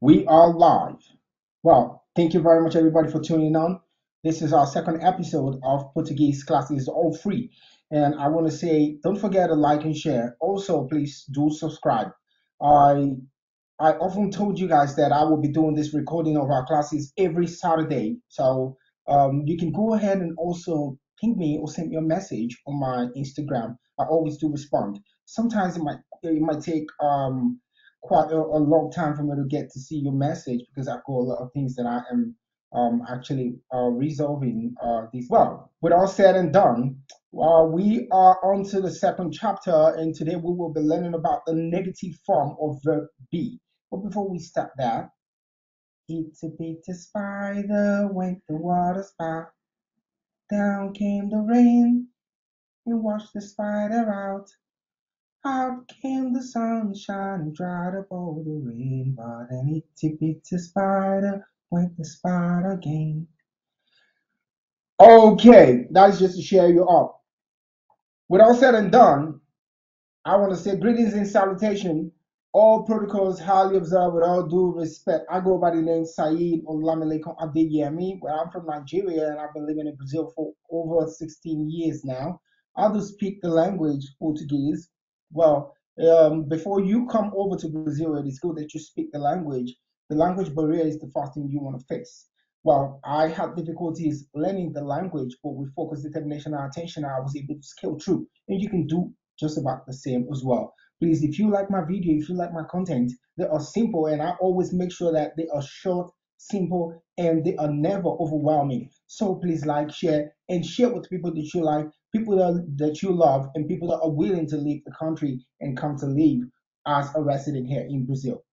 We are live. Well, thank you very much, everybody, for tuning on. This is our second episode of Portuguese Class. It's all free. And I want to say, don't forget to like and share. Also, please do subscribe. I I often told you guys that I will be doing this recording of our classes every Saturday. So you can go ahead and also ping me or send me a message on my Instagram. I always do respond. Sometimes it might take quite a long time for me to get to see your message because I've got a lot of things that I am actually resolving these. Well, with all said and done, we are on to the second chapter, and today we will be learning about the negative form of verb be. But before we start that, it's a bit a spider went the water spout. Down came the rain and washed the spider out. Out came the sunshine and dried up all the rain. But an itty bitty spider went the spider again. Okay, that's just to share you up. With all said and done, I want to say greetings and salutation. All protocols highly observed with all due respect. I go by the name Saeed Olamilekan Adeyemi. Where I'm from Nigeria and I've been living in Brazil for over 16 years now. I do speak the language Portuguese. Well, before you come over to Brazil, it is good that you speak the language. The language barrier is the first thing you want to face. Well, I had difficulties learning the language, but with focus, determination, and attention, I was able to scale through. And you can do just about the same as well. Please, if you like my video, if you like my content, they are simple, and I always make sure that they are short, simple, and they are never overwhelming. So please like, share, and share with people that you like, people that you love, and people that are willing to leave the country and come to live as a resident here in Brazil.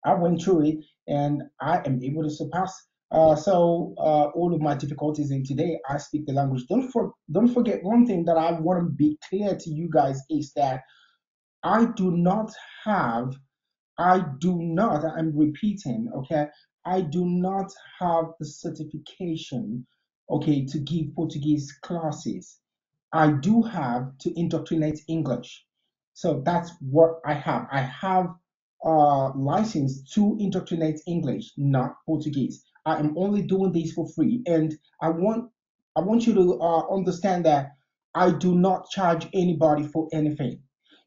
I went through it and I am able to surpass all of my difficulties. And today I speak the language. Don't forget one thing that I want to be clear to you guys is that I do not have, I do not, I'm repeating, okay, I do not have the certification, okay, to give Portuguese classes. I do have to indoctrinate English. So that's what I have. I have a license to indoctrinate English, not Portuguese. I am only doing this for free, and I want I want you to understand that I do not charge anybody for anything.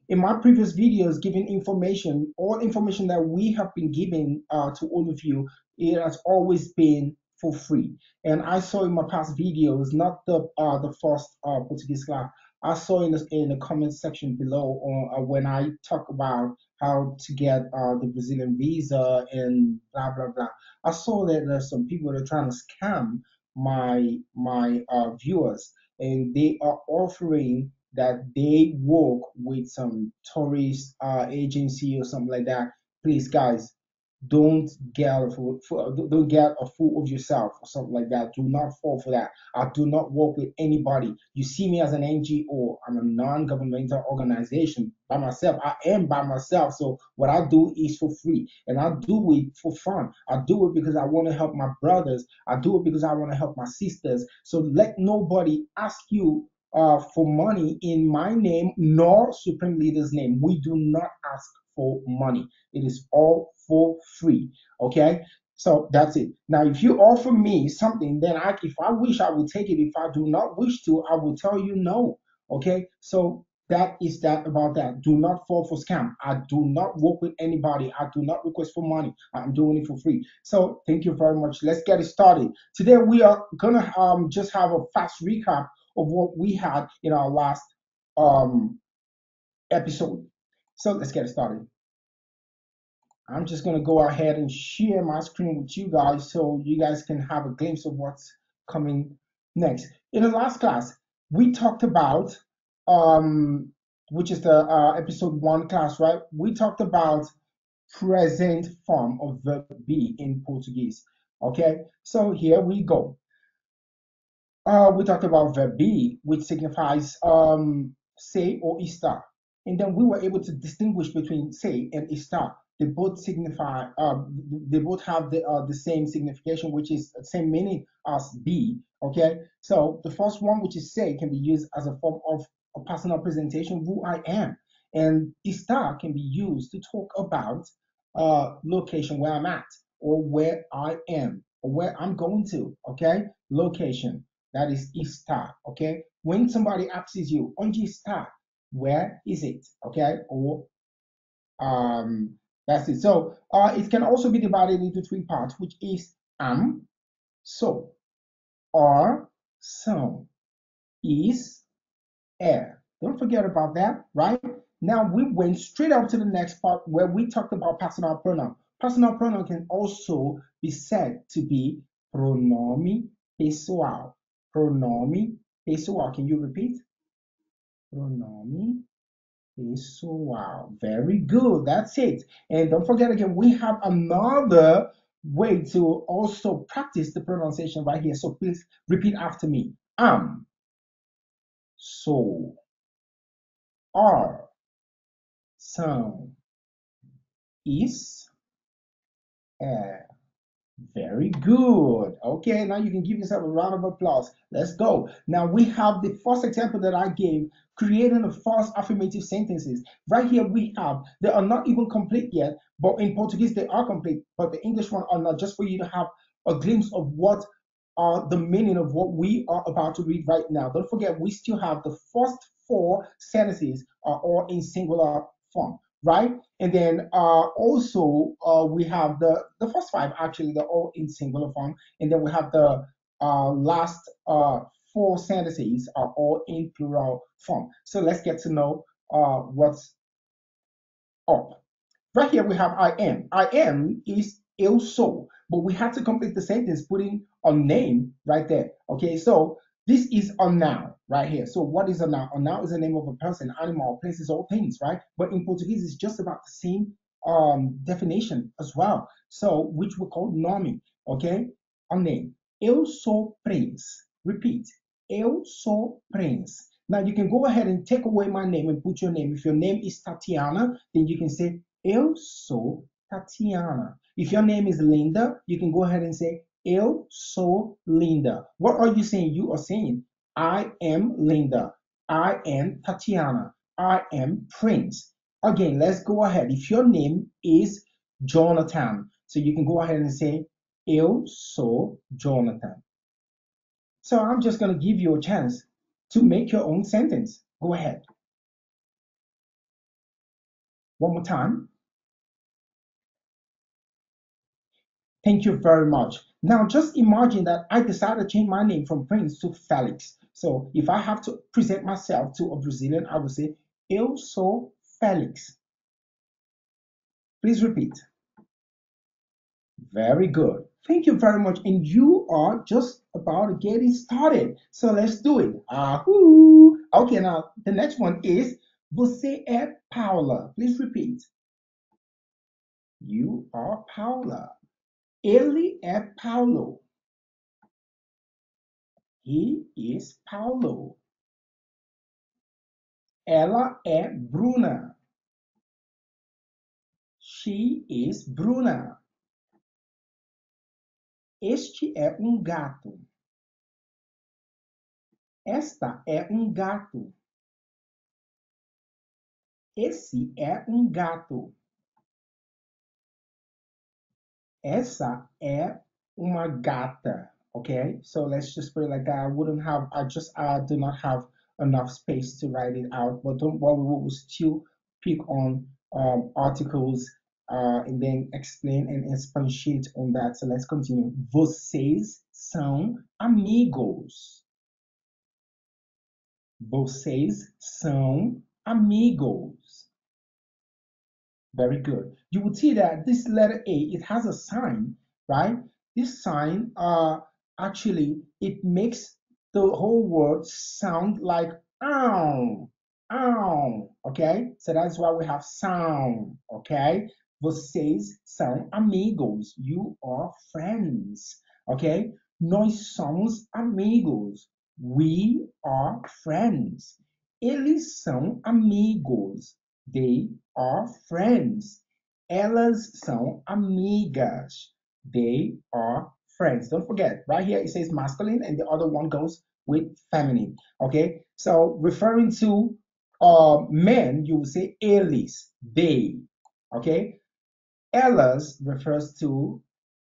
In my previous videos, giving information, all information that we have been giving to all of you, it has always been for free. And I saw in my past videos, not the first Portuguese class, I saw in the comment section below when I talk about how to get the Brazilian visa and blah blah blah. I saw that there's some people that are trying to scam my viewers, and they are offering that they work with some tourist agency or something like that. Please, guys, don't get a fool of yourself or something like that. Do not fall for that. I do not work with anybody. You see me as an NGO. I'm a non-governmental organization by myself. I am by myself. So what I do is for free, and I do it for fun. I do it because I want to help my brothers. I do it because I want to help my sisters. So let nobody ask you for money in my name nor Supreme Leader's name. We do not ask for money. It is all for free. Okay. So that's it. Now, if you offer me something, then if I wish, I will take it. If I do not wish to, I will tell you no. Okay. So that is that about that. Do not fall for scam. I do not work with anybody. I do not request for money. I'm doing it for free. So thank you very much. Let's get it started. Today we are gonna just have a fast recap of what we had in our last um episode. So let's get it started. I'm just going to go ahead and share my screen with you guys so you guys can have a glimpse of what's coming next. In the last class, we talked about, um, which is the episode one class, right? We talked about present form of verb be in Portuguese. Okay, so here we go. We talked about verb be, which signifies say or estar. And then we were able to distinguish between say and estar. They both signify, they both have the same signification, which is the same meaning as be. Okay, so the first one, which is say, can be used as a form of a personal presentation, who I am. And estar can be used to talk about location, where I'm at, or where I am, or where I'm going to. Okay, location, that is está. Okay, when somebody asks you, onde está, where is it? Okay, or that's it. So it can also be divided into three parts, which is am, so, are, são, is, é. Don't forget about that, right? Now we went straight up to the next part where we talked about personal pronoun. Personal pronoun can also be said to be pronome pessoal. Pronome pessoal. Can you repeat? Pronome pessoal. Very good. That's it. And don't forget again, we have another way to also practice the pronunciation right here. So please repeat after me. Am, sou, are, são, is, é. Very good. Okay, now you can give yourself a round of applause. Let's go. Now we have the first example that I gave, creating a false affirmative sentences. Right here we have, they are not even complete yet, but in Portuguese they are complete, but the English one are not, just for you to have a glimpse of what are the meaning of what we are about to read right now. Don't forget, we still have the first four sentences are all in singular form, right? And then also we have the first five, actually they're all in singular form, and then we have the last four sentences are all in plural form. So let's get to know what's up. Right here we have I am. I am is eu sou, but we have to complete the sentence putting a name right there. Okay, so this is a noun right here. So what is a noun? A noun is the name of a person, animal, places, or things, right? But in Portuguese, it's just about the same definition as well. So which we call nome. Okay, a name. Eu sou Prince. Repeat. Eu sou Prince. Now you can go ahead and take away my name and put your name. If your name is Tatiana, then you can say eu sou Tatiana. If your name is Linda, you can go ahead and say eu sou Linda. What are you saying? You are saying I am Linda. I am Tatiana. I am Prince. Again, let's go ahead. If your name is Jonathan, so you can go ahead and say eu sou Jonathan. So I'm just going to give you a chance to make your own sentence. Go ahead. One more time. Thank you very much. Now just imagine that I decided to change my name from Prince to Felix. So if I have to present myself to a Brazilian, I would say eu sou Felix. Please repeat. Very good. Thank you very much. And you are just about getting started. So let's do it. Ahoo. Okay, now the next one is você é Paula. Please repeat. You are Paula. Ele é Paulo. He is Paulo. Ela é Bruna. She is Bruna. Este é gato. Esta é gato. Esse é gato. Essa é uma gata. Okay, so let's just put it like that. I do not have enough space to write it out, but don't worry, we will still pick on articles and then explain and expatiate on that. So let's continue. Vocês são amigos. Vocês são amigos. Very good. You will see that this letter A, it has a sign, right? This sign actually it makes the whole word sound like ow, ow, okay? So that's why we have sound, okay? Vocês são amigos. You are friends, okay? Nós somos amigos. We are friends. Eles são amigos. They are friends. Elas são amigas. They are friends. Don't forget, right here it says masculine and the other one goes with feminine. Okay, so referring to men, you will say eles, they. Okay, Elas refers to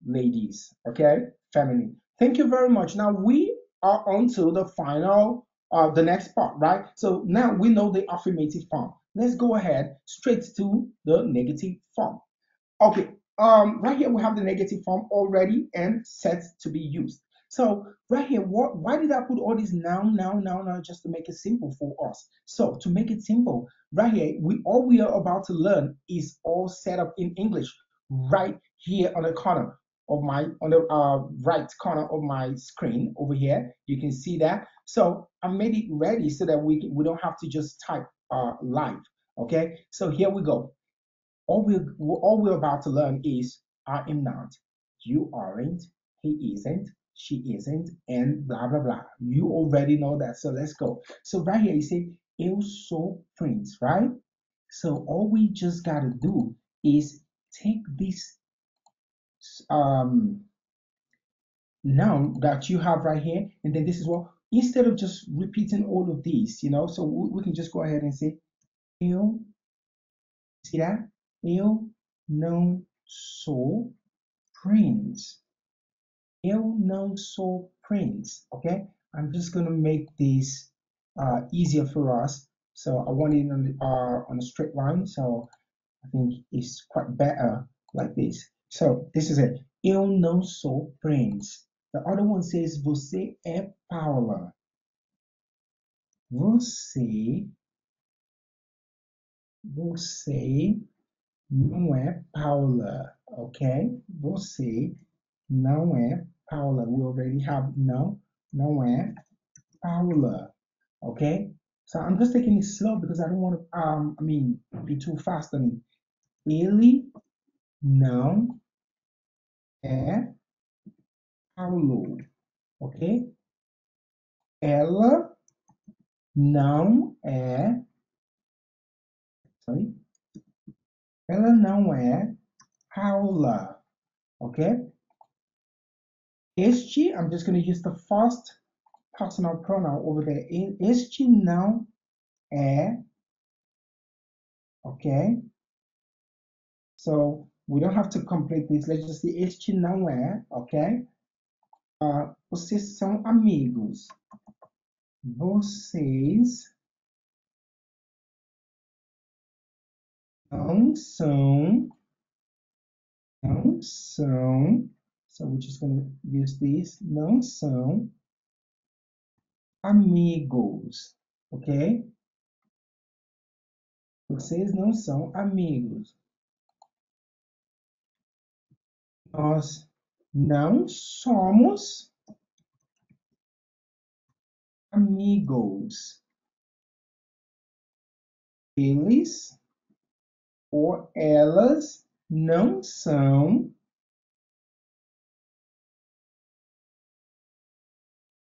ladies, okay? Feminine. Thank you very much. Now we are on to the final, the next part, right? So now we know the affirmative form. Let's go ahead straight to the negative form. Okay, right here we have the negative form already and set to be used. So right here, why did I put all these now, just to make it simple for us? So to make it simple, right here, all we are about to learn is all set up in English right here on the corner of my, on the right corner of my screen over here. You can see that. So I made it ready so that we don't have to just type live. Okay, so here we go. All we're about to learn is I am not, you aren't, he isn't, she isn't, and blah blah blah. You already know that, so let's go. So right here you say eu sou Prince, right? So all we just gotta do is take this um noun that you have right here, and then this is what, instead of just repeating all of these, so we can just go ahead and say eu, see that? Eu não sou Prince. Eu não sou Prince. Okay, I'm just gonna make this easier for us. So I want it on a straight line. So I think it's quite better like this. So this is it. Eu não sou Prince. The other one says você é Paula. Você, você não é Paula, ok? Você não é Paula. We already have não é Paula, okay? So I'm just taking it slow because I don't want to, be too fast. Ele não é Paulo, ok? Ela não é, sorry, ela não é Paula, ok? Este, I'm just going to use the first personal pronoun over there. Este não é, okay? So we don't have to complete this. Let's just say este não é, okay? Vocês são amigos. Vocês não são, não são. So we're just going to use this. Não são amigos, ok? Vocês não são amigos. Nós não somos amigos. Eles ou elas não são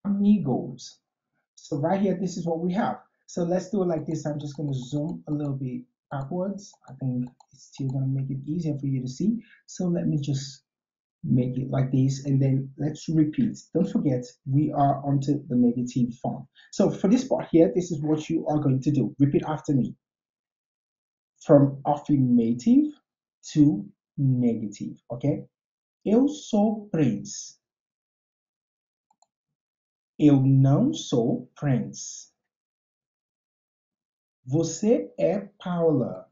amigos. So right here, this is what we have. So let's do it like this. I'm just going to zoom a little bit backwards. I think it's still going to make it easier for you to see. So let me just make it like this, and then let's repeat. Don't forget, we are onto the negative form. So for this part here, this is what you are going to do. Repeat after me. From affirmative to negative, okay? Eu sou Prince. Eu não sou Prince. Você é Paula.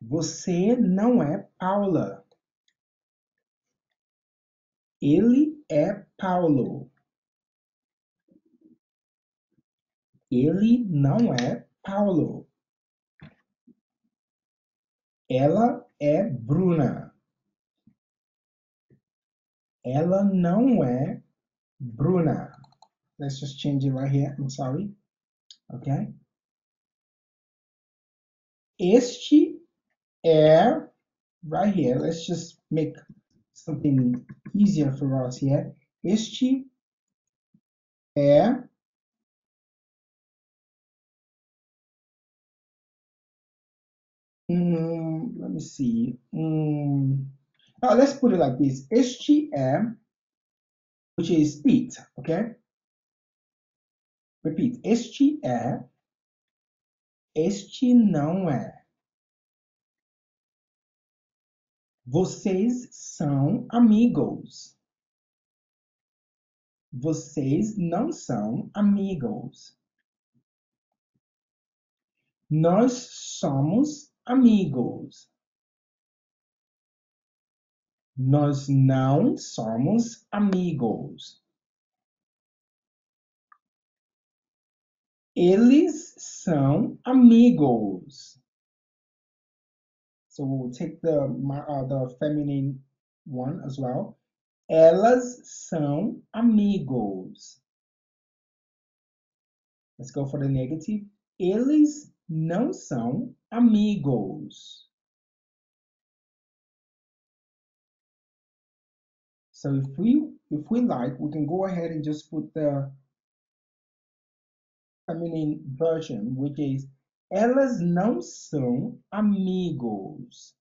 Você não é Paula. Ele é Paulo. Ele não é Paulo. Ela é Bruna. Ela não é Bruna. Let's just change it right here. I'm sorry. Okay? Este é, right here. Let's just make something easier for us here. Este é let me see. Let's put it like this. Este é, which is it, okay? Repeat. Este é, este não é. Vocês são amigos. Vocês não são amigos. Nós somos amigos. Nós não somos amigos. Eles são amigos. So we'll take the feminine one as well. Elas são amigos. Let's go for the negative. Eles não são amigos. So if we like, we can go ahead and just put the feminine version, which is elas não são amigos.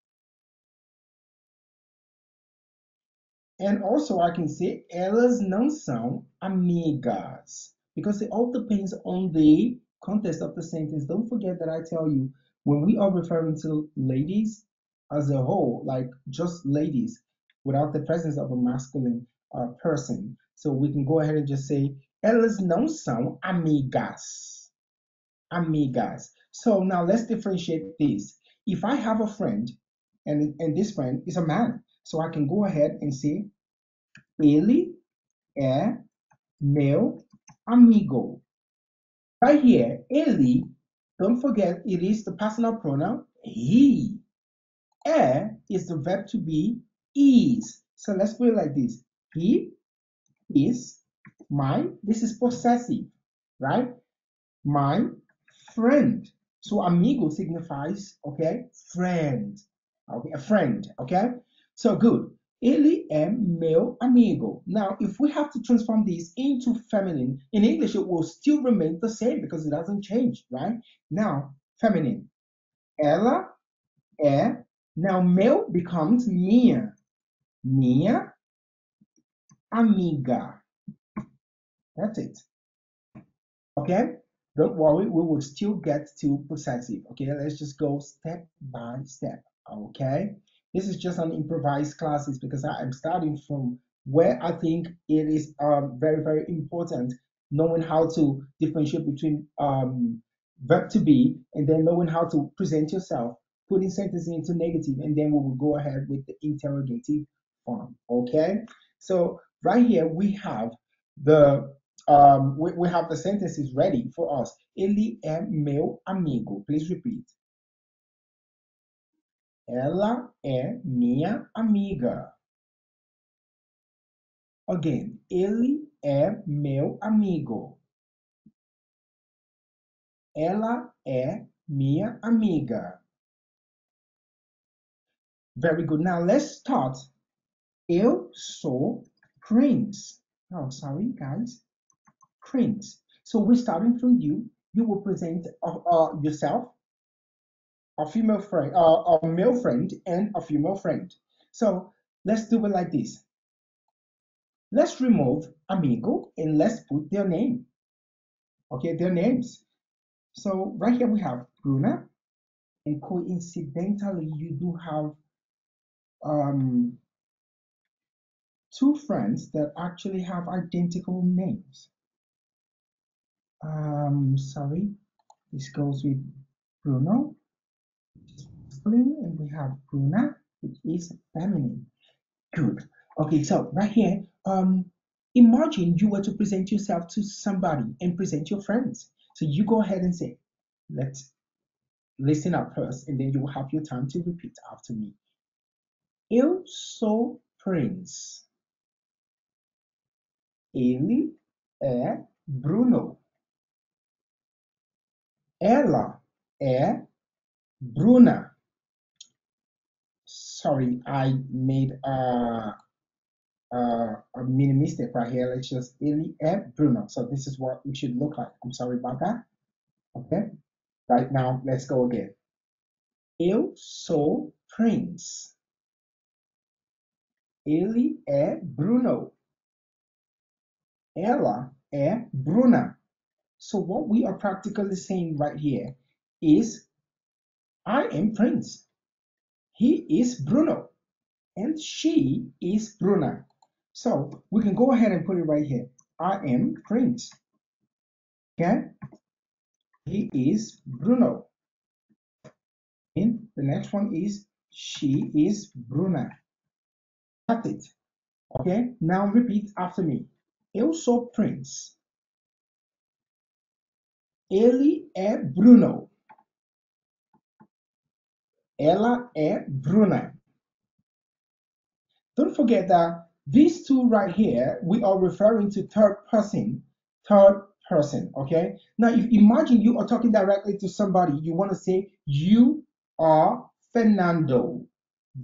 And also I can say elas não são amigas, because it all depends on the context of the sentence. Don't forget that I tell you, when we are referring to ladies as a whole, like just ladies without the presence of a masculine person, so we can go ahead and just say elas não são amigas. Amigas. So now let's differentiate this. If I have a friend and this friend is a man, so I can go ahead and say ele é meu amigo. Right here, ele, don't forget it is the personal pronoun he. É is the verb to be is. So let's put it like this. He is this is possessive, right? My friend. So amigo signifies, okay, friend. Okay, a friend, okay? So good. Ele é meu amigo. Now, if we have to transform this into feminine, in English it will still remain the same because it doesn't change, right? Now, feminine. Ela é. Now, meu becomes minha. Minha amiga. That's it. Okay? Don't worry, we will still get to possessive. Okay, let's just go step by step. Okay, this is just an improvised classes because I am starting from where I think it is very, very important knowing how to differentiate between verb to be and then knowing how to present yourself, putting sentences into negative, and then we will go ahead with the interrogative form. Okay, so right here we have the we have the sentences ready for us. Ele é meu amigo. Please repeat. Ela é minha amiga. Again, ele é meu amigo. Ela é minha amiga. Very good. Now let's start. Eu sou Prince. Oh, sorry, guys. Prince. So we're starting from you. You will present yourself, a female friend, a male friend, and a female friend. So let's do it like this. Let's remove amigo and let's put their name. Okay, their names. So right here we have Bruna, and coincidentally you do have two friends that actually have identical names. Sorry, this goes with Bruno, and we have Bruna, which is feminine. Good. Okay, so right here, imagine you were to present yourself to somebody and present your friends. So you go ahead and say, let's listen up first, and then you will have your time to repeat after me. Eu sou Prince. Ele é Bruno. Ela é Bruna. Sorry, I made a mini mistake right here. Let's just ele é Bruno. So this is what it should look like. I'm sorry about that. Okay. Right now, let's go again. Eu sou Prince. Ele é Bruno. Ela é Bruna. So what we are practically saying right here is I am Prince. He is Bruno. and she is Bruna. So we can go ahead and put it right here. I am Prince. Okay? He is Bruno. And the next one is she is Bruna. That's it. Okay? Now repeat after me. Eu sou Prince. Ele é Bruno. Ela é Bruna. Don't forget that these two right here, we are referring to third person. Third person, okay? Now, if imagine you are talking directly to somebody, you want to say, you are Fernando.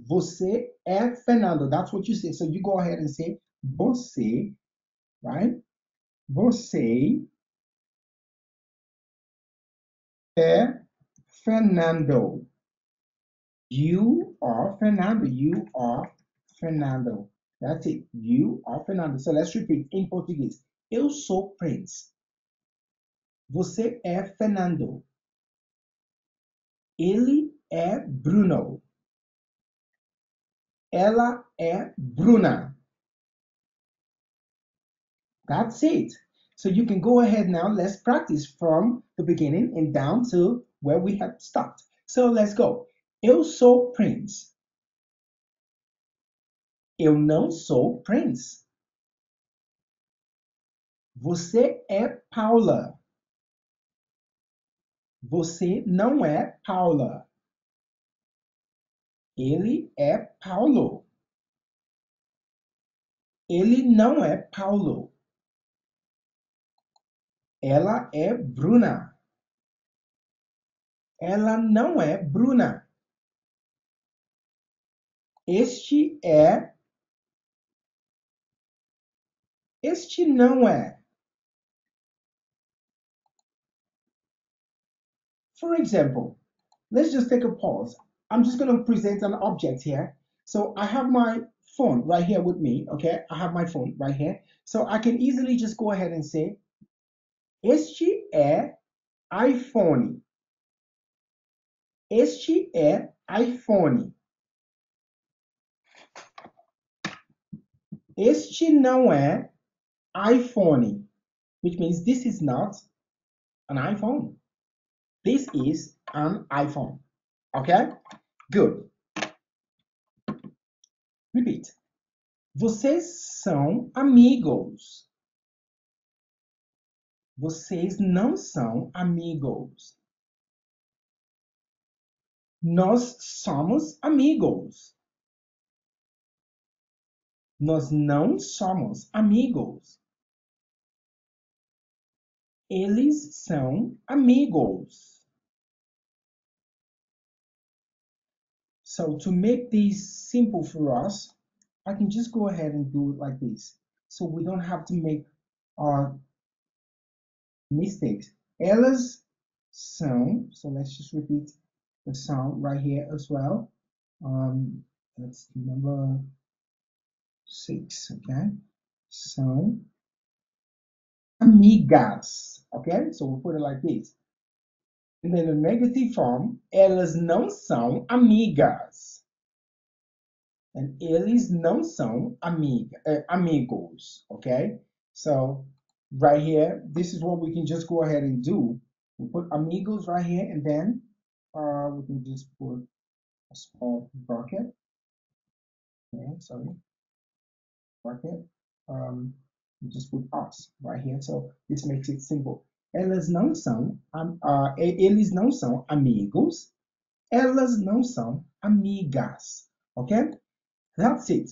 Você é Fernando. That's what you say. So you go ahead and say, você, right? Você é Fernando. You are Fernando. You are Fernando. That's it. You are Fernando. So let's repeat in Portuguese. Eu sou Prince. Você é Fernando. Ele é Bruno. Ela é Bruna. That's it. So you can go ahead now. Let's practice from the beginning and down to where we had stopped. So let's go. Eu sou Prince. Eu não sou Prince. Você é Paula. Você não é Paula. Ele é Paulo. Ele não é Paulo. Ela é Bruna. Ela não é Bruna. Este é. Este não é. For example, let's just take a pause. I'm just going to present an object here. So I have my phone right here with me, okay? I have my phone right here. So I can easily just go ahead and say, este é iPhone. Este é iPhone. Este não é iPhone, which means this is not an iPhone. This is an iPhone. Okay? Good. Repeat. Vocês são amigos. Vocês não são amigos. Nós somos amigos. Nós não somos amigos. Eles são amigos. So to make this simple for us, I can just go ahead and do it like this. So we don't have to make mistakes. Elas são, so let's just repeat the sound right here as well. That's number 6, okay? São amigas, okay? So we'll put it like this. And then the negative form, elas não são amigas. And eles não são amigos, okay? So right here, this is what we can just go ahead and do. We put amigos right here, and then we can just put a small bracket. Okay, sorry, bracket. We just put us right here. So this makes it simple. Eles não são amigos. Elas não são amigas. Okay? That's it.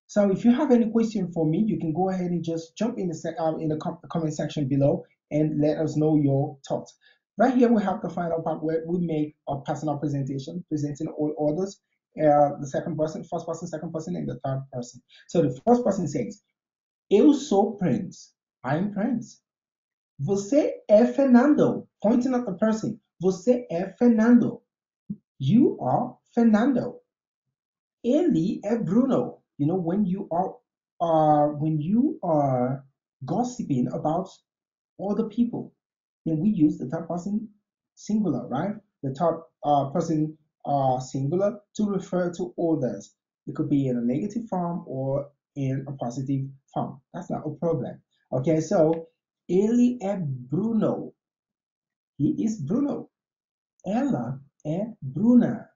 So if you have any question for me, you can go ahead and just jump in the comment section below and let us know your thoughts. Right here, we have the final part where we make a personal presentation, presenting all orders, the second person, first person, second person, and the third person. So the first person says, eu sou Prince. I'm Prince. Você é Fernando. Pointing at the person. Você é Fernando. You are Fernando. Ele é Bruno. You know, when you are gossiping about other people, then we use the third person singular, right? The third person singular to refer to others. It could be in a negative form or in a positive form. That's not a problem. Okay, so ele é Bruno. He is Bruno. Ela é Bruna.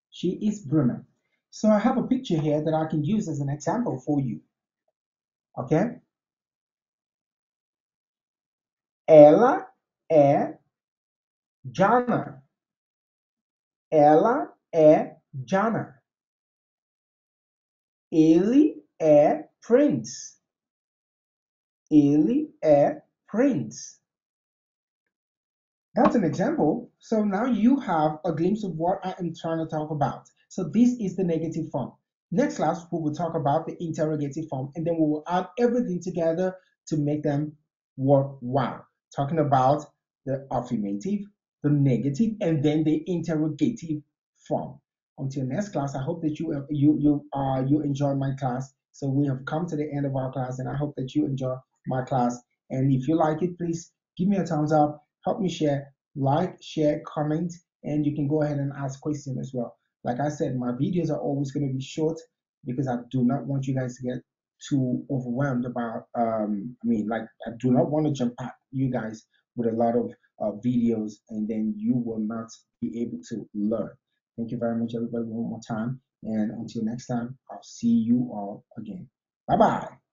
She is Bruna. So I have a picture here that I can use as an example for you. Okay? Ela é Jana. Ela é Jana. Ele é Prince. Ele é Prince. That's an example. So now you have a glimpse of what I am trying to talk about. So this is the negative form. Next class, we will talk about the interrogative form, and then we will add everything together to make them worthwhile. Talking about the affirmative, the negative, and then the interrogative form. Until next class, I hope that you enjoy my class. So we have come to the end of our class, and I hope that you enjoy my class. And if you like it, please give me a thumbs up, help me share, like, share, comment, and you can go ahead and ask questions as well. Like I said, my videos are always going to be short because I do not want you guys to get too overwhelmed about like I do not want to jump at you guys with a lot of videos and then you will not be able to learn. Thank you very much, everybody, one more time, and until next time, I'll see you all again. Bye bye.